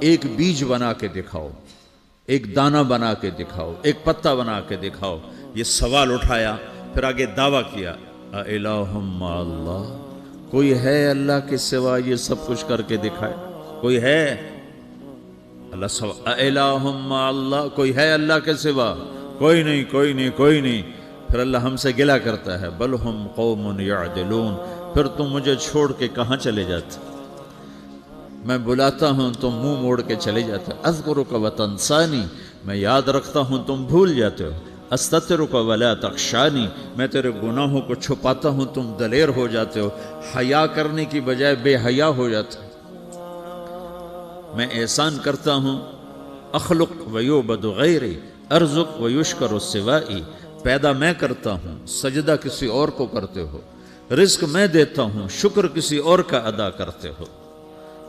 ایک بیج بنا کے دکھاؤ، ایک دانہ بنا کے دکھاؤ، ایک پتا بنا کے دکھاؤ۔ یہ سوال اٹھایا، پھر آگے دعویٰ کیا، اِلٰہٌ مع اللہ، کوئی ہے اللہ کے سوا یہ سب کچھ کر کے دکھائے؟ کوئی ہے؟ اللہ سوا اِلٰہٌ مع اللہ، کوئی ہے اللہ کے سوا؟ کوئی نہیں، کوئی نہیں، کوئی نہیں۔ پھر اللہ ہم سے گلہ کرتا ہے، بل ہم قوم یعدلون، پھر تم مجھے چھوڑ کے کہاں چلے جاتے؟ میں بلاتا ہوں تم منہ موڑ کے چلے جاتے ہو۔ اذکرک وتنسانی، میں یاد رکھتا ہوں تم بھول جاتے ہو۔ استترک ولا تخشانی، میں تیرے گناہوں کو چھپاتا ہوں تم دلیر ہو جاتے ہو، حیا کرنے کی بجائے بے حیا ہو جاتے ہو۔ میں احسان کرتا ہوں، اخلق ویعبد غیری، ارزق ویشکر سوائی، پیدا میں کرتا ہوں، سجدہ کسی اور کو کرتے ہو، رزق میں دیتا ہوں، شکر کسی اور کا ادا کرتے ہو۔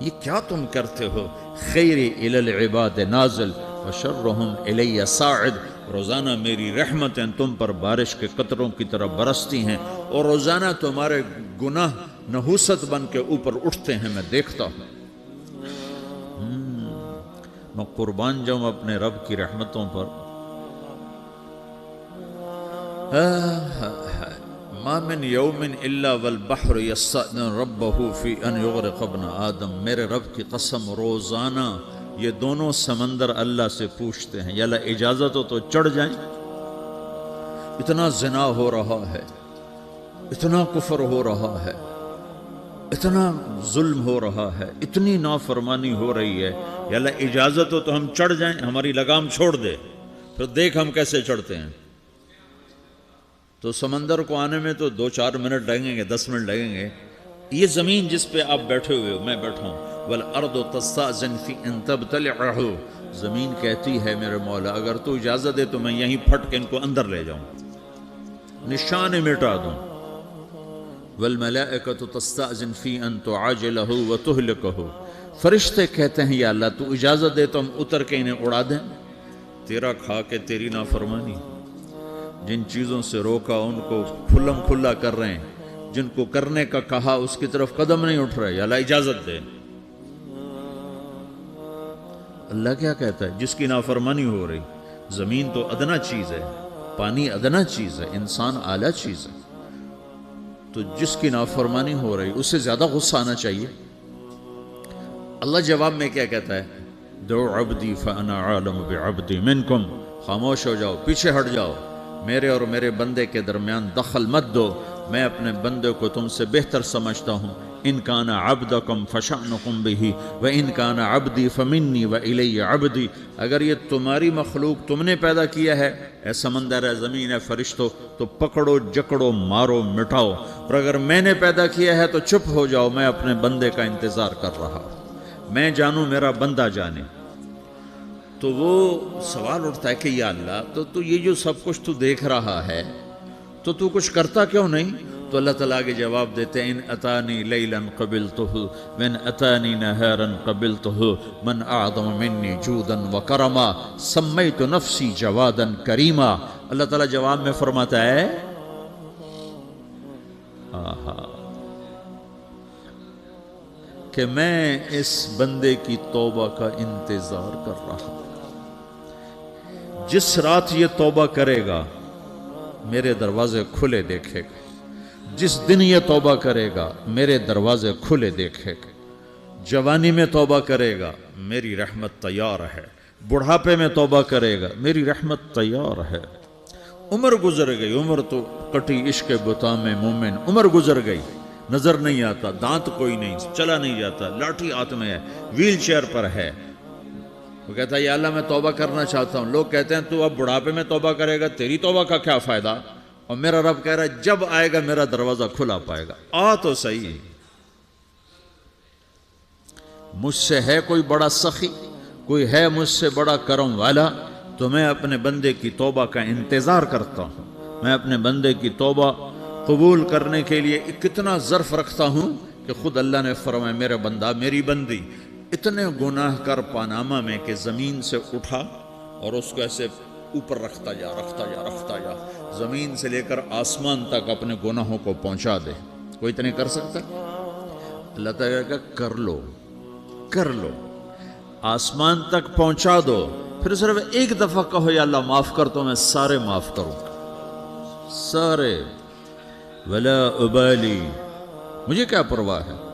یہ کیا تم کرتے ہو؟ خیری الی العباد نازل وشرہم الی صاعد، روزانہ میری رحمتیں تم پر بارش کے قطروں کی طرح برستی ہیں، اور روزانہ تمہارے گناہ نحوست بن کے اوپر اٹھتے ہیں، میں دیکھتا ہوں۔ میں قربان جاؤں اپنے رب کی رحمتوں پر۔ ما من یوم الا والبحر یستأذن ربہ فی ان یغرق ابن آدم، میرے رب کی قسم روزانہ یہ دونوں سمندر اللہ سے پوچھتے ہیں، یا اللہ اجازت ہو تو چڑھ جائیں۔ اتنا زنا ہو رہا ہے، اتنا کفر ہو رہا ہے، اتنا ظلم ہو رہا ہے، اتنی نافرمانی ہو رہی ہے، یا اللہ اجازت ہو تو ہم چڑھ جائیں، ہماری لگام چھوڑ دے، پھر دیکھ ہم کیسے چڑھتے ہیں۔ تو سمندر کو آنے میں تو 2-4 منٹ لگیں گے، 10 منٹ لگیں گے۔ یہ زمین جس پہ آپ بیٹھے ہوئے ہو، میں بیٹھا ہوں، وَالْأَرْضُ تَسْتَأْذِنُ فِي أَن تَبْتَلِعَهُ، زمین کہتی ہے میرے مولا اگر تو اجازت دے تو میں یہیں پھٹ کے ان کو اندر لے جاؤں، نشان مٹا دوں۔ وَالْمَلَائِكَةُ تَسْتَأْذِنُ فِي أَن تُعَاجِلَهُ وَتُهْلِكَهُ، فرشتے کہتے ہیں یا اللہ تو اجازت دے تو ہم اتر کے انہیں اڑا دیں۔ تیرا کھا کے تیری نافرمانی، جن چیزوں سے روکا ان کو کھلم کھلا کر رہے ہیں، جن کو کرنے کا کہا اس کی طرف قدم نہیں اٹھ رہے، یا اللہ اجازت دے۔ اللہ کیا کہتا ہے؟ جس کی نافرمانی ہو رہی، زمین تو ادنا چیز ہے، پانی ادنا چیز ہے، انسان اعلیٰ چیز ہے، تو جس کی نافرمانی ہو رہی اسے زیادہ غصہ آنا چاہیے۔ اللہ جواب میں کیا کہتا ہے؟ دعو عبدی فانا عالم بعبدی منکم، خاموش ہو جاؤ، پیچھے ہٹ جاؤ، میرے اور میرے بندے کے درمیان دخل مت دو، میں اپنے بندے کو تم سے بہتر سمجھتا ہوں۔ ان کان عبدکم فشأنکم بہ وان کان عبدی فمنی والی عبدی، اگر یہ تمہاری مخلوق تم نے پیدا کیا ہے، اے سمندر ہے، زمین ہے، فرشتوں، تو پکڑو جکڑو مارو مٹاؤ، اور اگر میں نے پیدا کیا ہے تو چپ ہو جاؤ، میں اپنے بندے کا انتظار کر رہا ہوں، میں جانوں میرا بندہ جانے۔ تو وہ سوال اٹھتا ہے کہ یا اللہ تو یہ جو سب کچھ تو دیکھ رہا ہے تو کچھ کرتا کیوں نہیں؟ تو اللہ تعالیٰ کے جواب دیتے ہیں، ان اتانی لیلا قبلتہ وان اتانی نہارا قبلتہ من اعظم منی جودا وکرما سمیت نفسی جوادا کریما۔ اللہ تعالیٰ جواب میں فرماتا ہے کہ میں اس بندے کی توبہ کا انتظار کر رہا ہوں، جس رات یہ توبہ کرے گا میرے دروازے کھلے دیکھے گا، جس دن یہ توبہ کرے گا میرے دروازے کھلے دیکھے گا، جوانی میں توبہ کرے گا میری رحمت تیار ہے، بڑھاپے میں توبہ کرے گا میری رحمت تیار ہے۔ عمر گزر گئی، عمر تو کٹی عشق بتا میں مومن، عمر گزر گئی، نظر نہیں آتا، دانت کوئی نہیں، چلا نہیں جاتا، لاٹھی ہاتھ میں ہے، ویل چیئر پر ہے۔ وہ کہتا ہے یا اللہ میں توبہ کرنا چاہتا ہوں۔ لوگ کہتے ہیں تو اب بڑھاپے میں توبہ کرے گا، تیری توبہ کا کیا فائدہ؟ اور میرا رب کہہ رہا ہے جب آئے گا میرا دروازہ کھلا پائے گا، آ تو صحیح۔ مجھ سے ہے کوئی بڑا سخی، کوئی ہے مجھ سے بڑا کرم والا، تو میں اپنے بندے کی توبہ کا انتظار کرتا ہوں، میں اپنے بندے کی توبہ قبول کرنے کے لیے کتنا ظرف رکھتا ہوں کہ خود اللہ نے فرمایا میرا بندہ میری بندی اتنے گناہ کر پاناما میں کہ زمین سے اٹھا اور اس کو ایسے اوپر رکھتا جا، زمین سے لے کر آسمان تک اپنے گناہوں کو پہنچا دے۔ کوئی تو نہیں کر سکتا؟ اللہ تعالیٰ کا کر لو، آسمان تک پہنچا دو، پھر صرف ایک دفعہ کہو یا اللہ معاف کر تو میں سارے معاف کروں گا، سارے، ولا ابالی، مجھے کیا پرواہ ہے۔